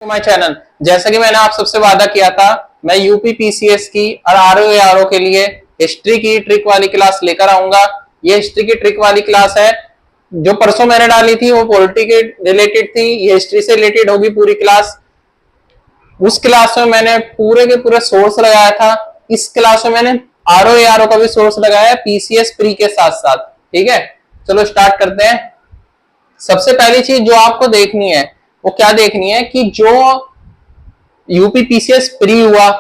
My channel. जैसा कि मैंने आप सबसे वादा किया था, मैं यूपी पीसीएस की और आरओ के लिए हिस्ट्री की ट्रिक वाली क्लास लेकर आऊंगा। ये हिस्ट्री की ट्रिक वाली क्लास है। जो परसों मैंने डाली थी वो पॉलिटी के रिलेटेड थी, ये हिस्ट्री से रिलेटेड होगी पूरी क्लास। उस क्लास में मैंने पूरे के पूरे सोर्स लगाया था। इस क्लास में मैंने आरओ का भी सोर्स लगाया है पीसीएस प्री के साथ साथ। ठीक है, चलो स्टार्ट करते हैं। सबसे पहली चीज जो आपको देखनी है वो क्या देखनी है कि जो यूपी पीसीएस प्री हुआ,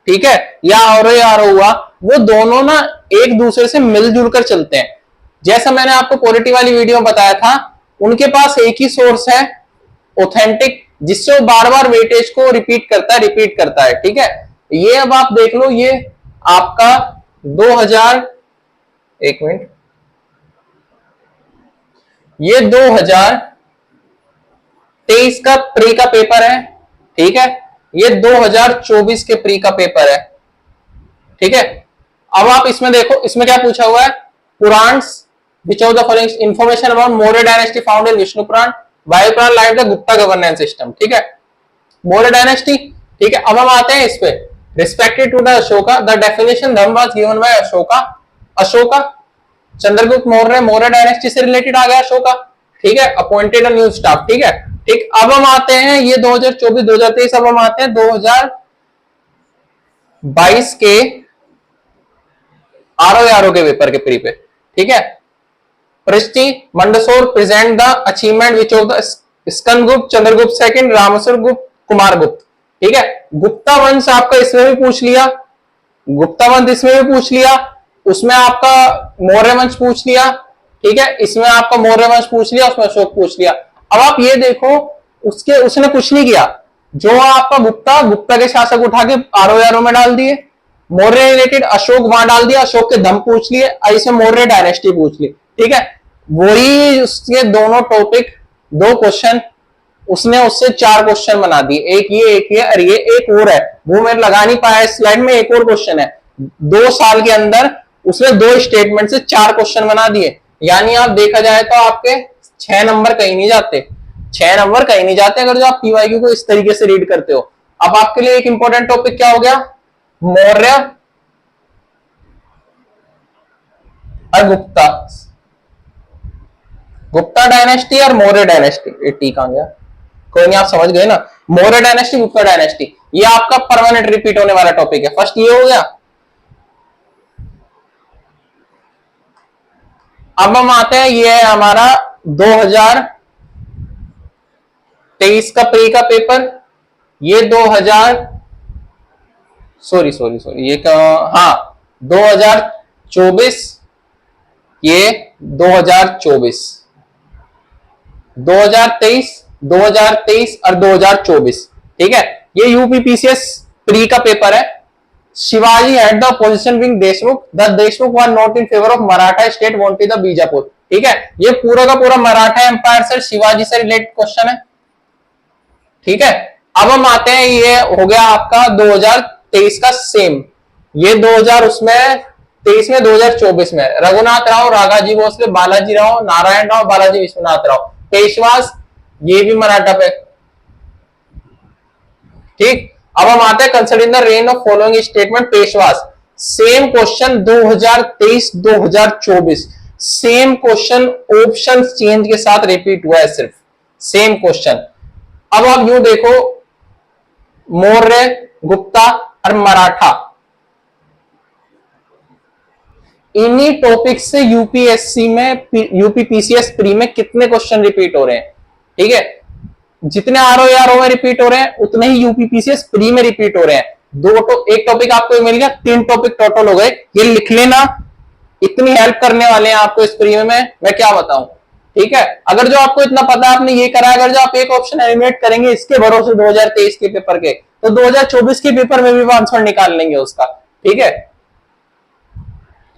ठीक है, या आरओ हुआ, वो दोनों ना एक दूसरे से मिलजुल कर चलते हैं। जैसा मैंने आपको पॉलिटी वाली वीडियो में बताया था, उनके पास एक ही सोर्स है ऑथेंटिक, जिससे वो बार बार वेटेज को रिपीट करता है। ठीक है, ये अब आप देख लो, ये आपका 2000, एक मिनट, ये 2023 का प्री का पेपर है। ठीक है, ये 2024 के प्री का पेपर है। ठीक है, अब आप इसमें देखो, इसमें क्या पूछा हुआ है, Puranas which of the following information about Maurya dynasty found in Vishnu Purana, Vayu Purana, like the Gupta governance system. ठीक है, मौर्य डायनेस्टी। ठीक है, अब हम आते हैं इस पे, respected to the Ashoka the definition dharma was given by Ashoka Chandragupta Maurya, Maurya dynasty से रिलेटेड आ गया अशोका। ठीक है, अपॉइंटेड अ न्यू स्टाफ। ठीक है, ठीक, अब हम आते हैं ये 2024 2023, अब हम आते हैं 2022 के आरओ के पेपर के प्री पे। ठीक है, पृष्टि Mandsaur present the achievement which of the Skandagupta, Chandragupta second, Rameshwar Gupta, Kumar गुप्त। ठीक है, गुप्ता वंश आपका इसमें भी पूछ लिया, गुप्ता वंश इसमें भी पूछ लिया, उसमें आपका मौर्य वंश पूछ लिया। ठीक है, इसमें आपका मौर्य वंश पूछ लिया, उसमें अशोक पूछ लिया। अब आप ये देखो, उसने कुछ नहीं किया, जो आपका गुप्ता के शासक उठा के आरओ में डाल दिए, मौर्य रिलेटेड अशोक वहां डाल दिया, अशोक के धम पूछ लिए, इसमें मौर्य डायनेस्टी पूछ ली। ठीक है, वही उसके दोनों टॉपिक, दो क्वेश्चन, उसने उससे 4 क्वेश्चन बना दिए, एक ये और ये एक और है, वो मैं लगा नहीं पाया इस स्लाइड में, एक और क्वेश्चन है। 2 साल के अंदर उसने 2 स्टेटमेंट से 4 क्वेश्चन बना दिए। यानी आप देखा जाए तो आपके 6 नंबर कहीं नहीं जाते, 6 नंबर कहीं नहीं जाते अगर जो आप पीवाईक्यू को इस तरीके से रीड करते हो। अब आपके लिए एक इंपॉर्टेंट टॉपिक क्या हो गया, मौर्य और गुप्ता डायनेस्टी और मौर्य डायनेस्टी। टी कहां गया, कोई नहीं, आप समझ गए ना, मौर्य डायनेस्टी, गुप्ता डायनेस्टी, ये आपका परमानेंट रिपीट होने वाला टॉपिक है। फर्स्ट ये हो गया। अब हम आते हैं, ये है हमारा 2023 का प्री का पेपर, ये 2000 सॉरी ये का, हाँ 2024, ये 2024, 2023 और 2024। ठीक है, ये यूपी पीसीएस प्री का पेपर है। Shivaji had the position wing Deshmukh, the Deshmukh were not in favour of Maratha state wanted the Bijapur. ठीक है, ये पूरा का पूरा मराठा एम्पायर से, शिवाजी से रिलेटेड क्वेश्चन है। ठीक है, अब हम आते हैं, ये हो गया आपका 2023 का सेम, ये 2000 उसमें 23 में, 2024 में रघुनाथ राव, राघाजी भोसले, बालाजी राव, नारायण राव, बालाजी विश्वनाथ राव, पेशवास, ये भी मराठा पे। ठीक, अब हम आते हैं considering the rain of following statement Peshwas, same question 2023 2024, same question, option change के साथ रिपीट हुआ है, सिर्फ सेम क्वेश्चन। अब आप यूं देखो, मौर्य, गुप्ता और मराठा, इन्हीं टॉपिक से यूपीएससी में, यूपी पीसीएस प्री में कितने क्वेश्चन रिपीट हो रहे हैं। ठीक है, जितने आरओ में रिपीट हो रहे हैं उतने ही यूपी पीसीएस प्री में रिपीट हो रहे हैं। एक टॉपिक आपको मिल गया, 3 टॉपिक टोटल हो गए, ये लिख लेना, इतनी हेल्प करने वाले हैं आपको इस प्री में, मैं क्या बताऊं। ठीक है, अगर जो आपको इतना पता है, आपने ये करा, अगर जो आप एक ऑप्शन एलिमिनेट करेंगे इसके भरोसे 2023 के पेपर के, तो 2024 के पेपर में भी आंसर निकाल लेंगे उसका। ठीक है,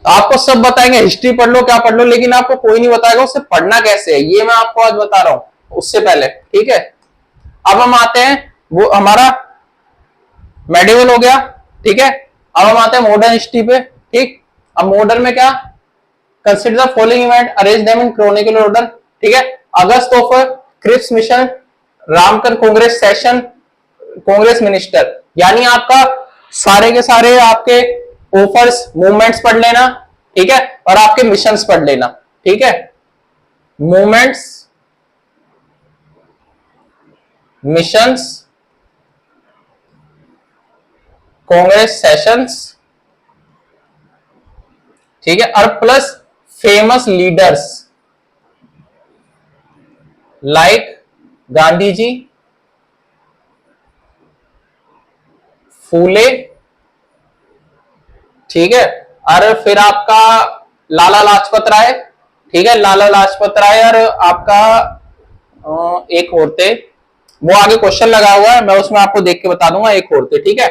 आपको सब बताएंगे, हिस्ट्री पढ़ लो, क्या पढ़ लो, लेकिन आपको कोई नहीं बताएगा उसे पढ़ना कैसे है, ये मैं आपको आज बता रहा हूं उससे पहले। ठीक है, अब हम आते हैं, वो हमारा मेडिवल हो गया। ठीक है, अब हम आते हैं मॉडर्न हिस्ट्री पे। ठीक, अब मॉडर्न में क्या, consider the following event, arrange them in chronicle order. ठीक है, August offer Cripps mission, Ramgarh Congress session, Congress minister, यानी आपका सारे के सारे आपके ऑफर्स मूवमेंट्स पढ़ लेना, ठीक है, और आपके मिशंस पढ़ लेना, ठीक है, मूवमेंट्स, मिशंस, कांग्रेस सेशंस, ठीक है, और plus famous leaders like Gandhi ji, Phule, ठीक है, और फिर आपका लाला लाजपत राय, ठीक है, लाला लाजपत राय, और आपका एक और थे, वो आगे क्वेश्चन लगा हुआ है, मैं उसमें आपको देख के बता दूंगा, एक और थे, ठीक है।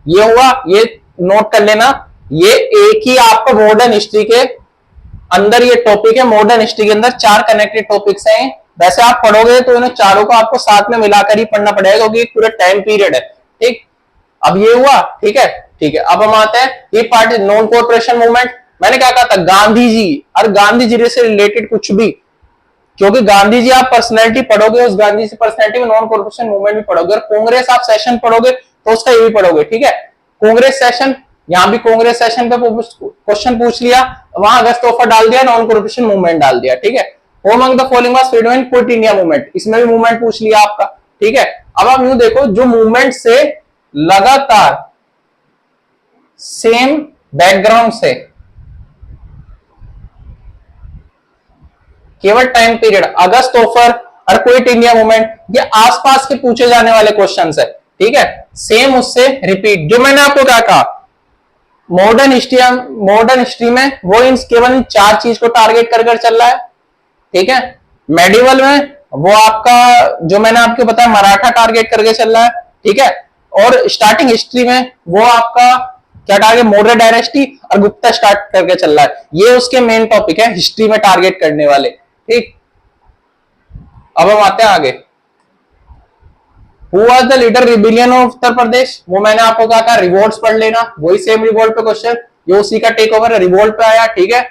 ये हुआ, ये नोट कर लेना, ये एक ही आपका मॉडर्न हिस्ट्री के अंदर ये टॉपिक है, मॉडर्न हिस्ट्री के अंदर 4 कनेक्टेड टॉपिक्स हैं। वैसे आप पढ़ोगे तो इन चारों को आपको साथ में मिलाकर ही पढ़ना पड़ेगा, क्योंकि एक पूरा टाइम पीरियड है, ठीक। अब ये हुआ, ठीक है, ठीक है। अब हम आते हैं ये पार्टी नॉन कॉर्पोरेशन मूवमेंट, मैंने क्या कहा था, गांधी जी, और गांधी जी से रिलेटेड कुछ भी, क्योंकि गांधी जी आप पर्सनैलिटी पढ़ोगे, उस गांधी जी पर्सनैलिटी में नॉन कॉर्पोरेशन मूवमेंट भी पढ़ोगे, और कांग्रेस आप सेशन पढ़ोगे तो उसका ये भी पढ़ोगे, ठीक है। कांग्रेस सेशन, यहां भी कांग्रेस सेशन पे क्वेश्चन पूछ लिया, वहां अगस्त ऑफर डाल दिया, नॉन कॉर्पोरेशन मूवमेंट डाल दिया, ठीक है। Home among the following was freedom in quit India movement, इसमें भी मूवमेंट पूछ लिया आपका, ठीक है। अब आप यूं देखो, जो मूवमेंट से लगातार सेम बैकग्राउंड से केवल टाइम पीरियड, अगस्त ऑफर और क्विट इंडिया मूवमेंट, ये आसपास के पूछे जाने वाले क्वेश्चंस है, ठीक है। सेम उससे रिपीट, जो मैंने आपको क्या कहा, मॉडर्न हिस्ट्री में वो इन केवल इन 4 चीज को टारगेट कर चल रहा है, ठीक है। मेडिवल में वो आपका, जो मैंने आपको बताया, मराठा टारगेट करके चल रहा है, ठीक है। और स्टार्टिंग हिस्ट्री में वो आपका क्या टारगेट, मौर्य डायनेस्टी और गुप्ता स्टार्ट करके चल रहा है, ये उसके मेन टॉपिक है हिस्ट्री में टारगेट करने वाले, ठीक। अब हम आते हैं आगे, Who was the leader rebellion of Uttar Pradesh, वो मैंने आपको कहा, रिवोल्ट्स पढ़ लेना, वही सेम रिवोल्ट पे क्वेश्चन, ये उसी का टेक ओवर है, रिवोल्ट पे आया, ठीक है।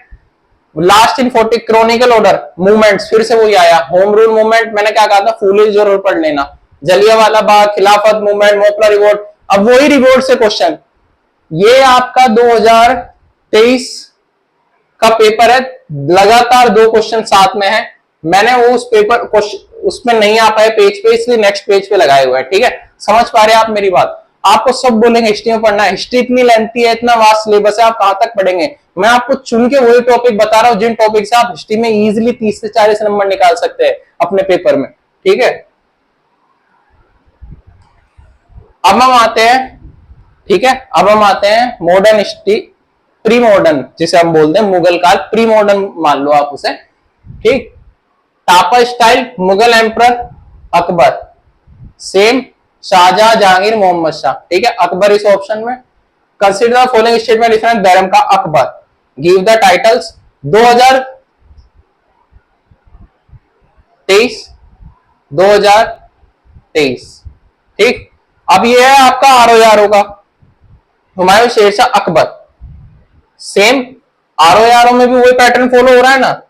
Last in 40 Chronicle order movements, फिर से वही आया, होम रूल मूवमेंट मैंने क्या कहा था, फूले जरूर पढ़ लेना, जलियांवाला बाग, खिलाफत मूवमेंट, मोपला रिवोल्ट, अब वही रिवोल्ट से क्वेश्चन, ये आपका 2023 का पेपर है, लगातार 2 क्वेश्चन साथ में है, मैंने वो उस पेपर उसमें नहीं आ पाए पेज पे, इसलिए नेक्स्ट पेज पे लगाए हुए हैं, ठीक है। समझ पा रहे हैं आप मेरी बात, आपको सब बोलेंगे हिस्ट्री में पढ़ना है, हिस्ट्री इतनी लेंथी है, इतना वास्ट सिलेबस है, आप कहां तक पढ़ेंगे। मैं आपको चुन के वही टॉपिक बता रहा हूं, जिन टॉपिक से आप हिस्ट्री में इजिली 30 से 40 नंबर निकाल सकते हैं अपने पेपर में, ठीक है। अब हम आते हैं, ठीक है, अब हम आते हैं मॉडर्न हिस्ट्री, प्री मॉडर्न जिसे हम बोलते हैं, मुगल काल, प्री मॉडर्न मान लो आप उसे, ठीक। टापा style, Mughal emperor Akbar, same Shahjahan, Jahangir, Mohammad Shah, ठीक है। अकबर इस ऑप्शन में, consider the following statement different Bairam का अकबर, गिव द टाइटल्स, 2023 2023, ठीक। अब ये है आपका आर का हुमायूं, शेरशाह, अकबर, सेम आर में भी वही पैटर्न फॉलो हो रहा है ना,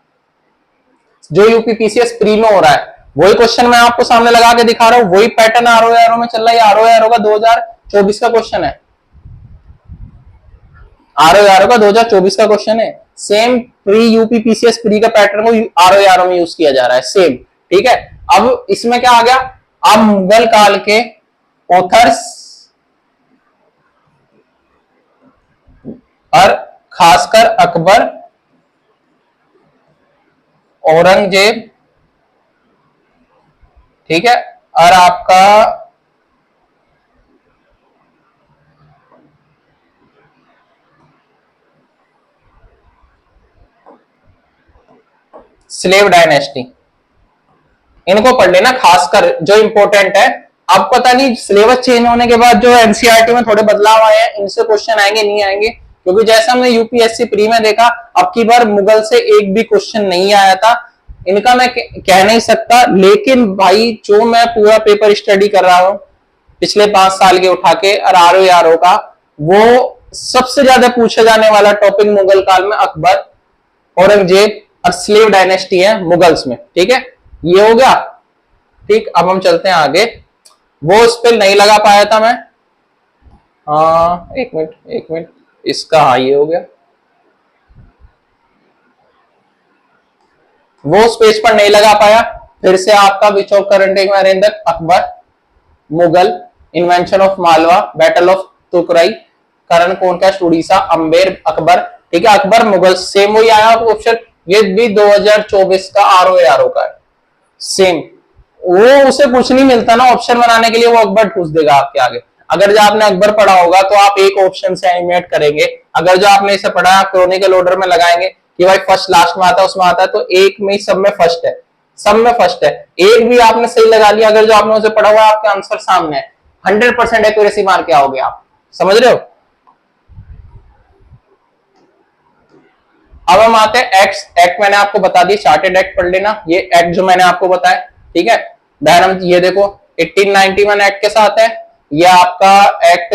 जो यूपीपीसीएस प्री में हो रहा है, वही क्वेश्चन मैं आपको सामने लगा के दिखा रहा हूं, वही पैटर्न आर में चल रहा है, आर का 2024 का क्वेश्चन है, आर का 2024 का क्वेश्चन है, सेम प्री यूपीपीसीएस प्री का पैटर्न को आर में यूज किया जा रहा है, सेम, ठीक है। अब इसमें क्या आ गया, अब मुगल काल के ऑथर्स और खासकर अकबर, औरंगजेब, ठीक है, और आपका स्लेव डायनेस्टी, इनको पढ़ लेना खासकर, जो इंपॉर्टेंट है। अब पता नहीं सिलेबस चेंज होने के बाद जो एनसीईआरटी में थोड़े बदलाव आए हैं, इनसे क्वेश्चन आएंगे नहीं आएंगे, क्योंकि जैसा हमने यूपीएससी प्री में देखा, अब की बार मुगल से एक भी क्वेश्चन नहीं आया था, इनका मैं कह नहीं सकता, लेकिन भाई जो मैं पूरा पेपर स्टडी कर रहा हूं पिछले 5 साल के उठा के, और आर का, वो सबसे ज्यादा पूछा जाने वाला टॉपिक मुगल काल में अकबर, औरंगजेब और स्लेव डायनेस्टी है मुगल्स में, ठीक है। ये हो गया, ठीक। अब हम चलते हैं आगे, वो उस पर नहीं लगा पाया था मैं। एक मिनट एक मिनट, इसका हाँ ये हो गया। वो उस पेज पर नहीं लगा पाया। फिर से आपका which of current Narendra, Akbar, Mughal, invention of Malwa, battle of Tukaroi, करण कौन का, उड़ीसा, अंबेर, अकबर। ठीक है, अकबर मुगल सेम वही आया ऑप्शन। ये भी 2024 का आरओ का है सेम। वो उसे कुछ नहीं मिलता ना ऑप्शन बनाने के लिए, वो अकबर ठूस देगा आपके आगे। अगर जो आपने अकबर पढ़ा होगा तो आप एक ऑप्शन से एनिमेट करेंगे। अगर जो आपने इसे पढ़ा है क्रोनिकल ऑर्डर में लगाएंगे कि भाई फर्स्ट लास्ट में आता है उसमें आता है, तो एक में सब में फर्स्ट है, सब में फर्स्ट है। एक भी आपने सही लगा लिया, अगर जो आपने उसे पढ़ा हुआ आपके आंसर सामने है, 100% एक्यूरेसी मार के आओगे आप। समझ रहे हो? अब हम आते हैं एक्ट। एक्ट मैंने आपको बता दी, चार्टेड एक्ट पढ़ लेना, ये एक्ट जो मैंने आपको बताया। ठीक है, देन हम ये देखो 1891 एक्ट के साथ है। ये आपका एक्ट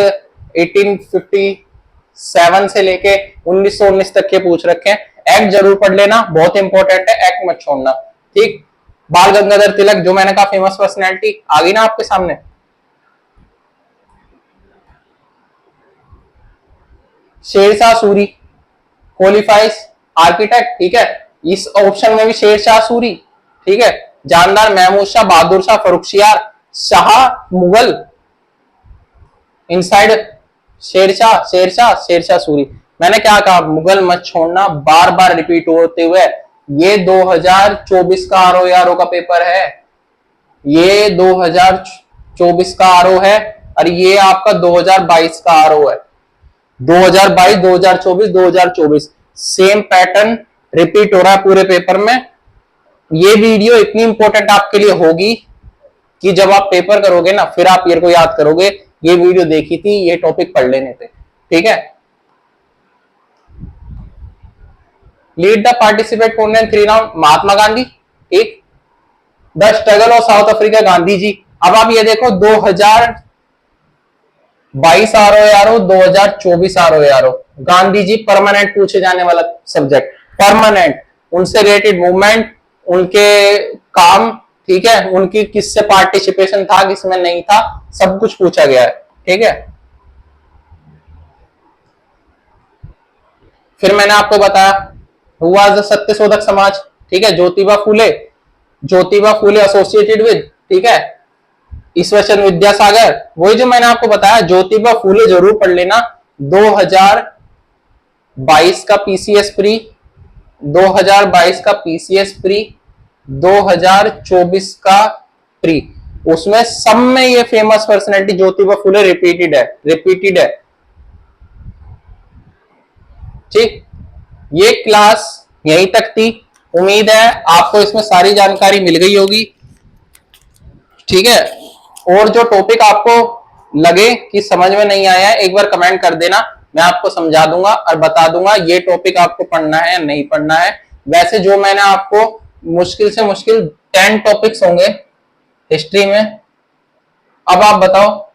1857 से लेके 1919 तक के पूछ रखे हैं। एक्ट जरूर पढ़ लेना, बहुत इंपॉर्टेंट है, एक्ट मत छोड़ना। ठीक, बाल गंगाधर तिलक जो मैंने कहा फेमस पर्सनैलिटी आ गई ना आपके सामने। Shershah Suri qualifies architect. ठीक है, इस ऑप्शन में भी शेरशाह सूरी। ठीक है, जानदार महमूद शाह, बहादुर शाह, फरुखसियार शाह, मुगल, इनसाइड शेरशाह शेरशाह शेरशाह सूरी। मैंने क्या कहा, मुगल मत छोड़ना, बार बार रिपीट होते हुए। ये 2024 का आरओ का पेपर है, ये 2024 का आरओ है, और ये आपका 2022 का आरओ है। 2022 2024 2024 सेम पैटर्न रिपीट हो रहा है पूरे पेपर में। ये वीडियो इतनी इंपॉर्टेंट आपके लिए होगी कि जब आप पेपर करोगे ना, फिर आप ईयर को याद करोगे, ये वीडियो देखी थी, ये टॉपिक पढ़ लेने थे। ठीक है, लीड द पार्टिसिपेट कौन 3 राउंड, महात्मा गांधी। ठीक, the struggle of South Africa, Gandhi ji. अब आप ये देखो 2022 RO 2024 RO, Gandhi ji permanent पूछे जाने वाला सब्जेक्ट, परमानेंट। उनसे रिलेटेड मूवमेंट, उनके काम, ठीक है, उनकी किससे पार्टिसिपेशन था किसमें नहीं था, सब कुछ पूछा गया है। ठीक है, फिर मैंने आपको बताया हुआ सत्य शोधक समाज। ठीक है, ज्योतिबा फूले, ज्योतिबा फूले एसोसिएटेड विद, ठीक है, ईश्वरचंद्र विद्यासागर। वही जो मैंने आपको बताया, ज्योतिबा फूले जरूर पढ़ लेना। 2022 का पीसीएस प्री, 2022 का पीसीएस प्री, 2024 का प्री, उसमें सब में ये famous personality Jyotiba Phule repeated है, रिपीटेड है। ठीक, ये क्लास यहीं तक थी। उम्मीद है आपको इसमें सारी जानकारी मिल गई होगी। ठीक है, और जो टॉपिक आपको लगे कि समझ में नहीं आया है, एक बार कमेंट कर देना, मैं आपको समझा दूंगा और बता दूंगा ये टॉपिक आपको पढ़ना है या नहीं पढ़ना है। वैसे जो मैंने आपको मुश्किल से मुश्किल 10 टॉपिक्स होंगे हिस्ट्री में। अब आप बताओ,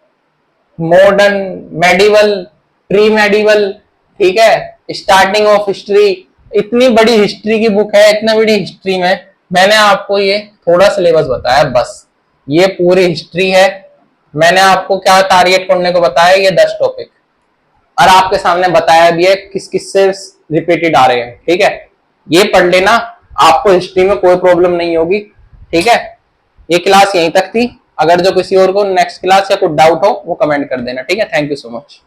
मॉडर्न, मेडिवल, प्री मेडिवल, ठीक है, स्टार्टिंग ऑफ हिस्ट्री, इतनी बड़ी हिस्ट्री की बुक है, इतनी बड़ी हिस्ट्री में मैंने आपको ये थोड़ा सिलेबस बताया बस। ये पूरी हिस्ट्री है। मैंने आपको क्या टारगेट करने को बताया, ये 10 टॉपिक, और आपके सामने बताया भी है किस किस से रिपीटेड आ रहे हैं। ठीक है, ये पढ़ लेना, आपको हिस्ट्री में कोई प्रॉब्लम नहीं होगी। ठीक है, ये क्लास यहीं तक थी। अगर जो किसी और को नेक्स्ट क्लास या कुछ डाउट हो वो कमेंट कर देना। ठीक है, थैंक यू सो मच।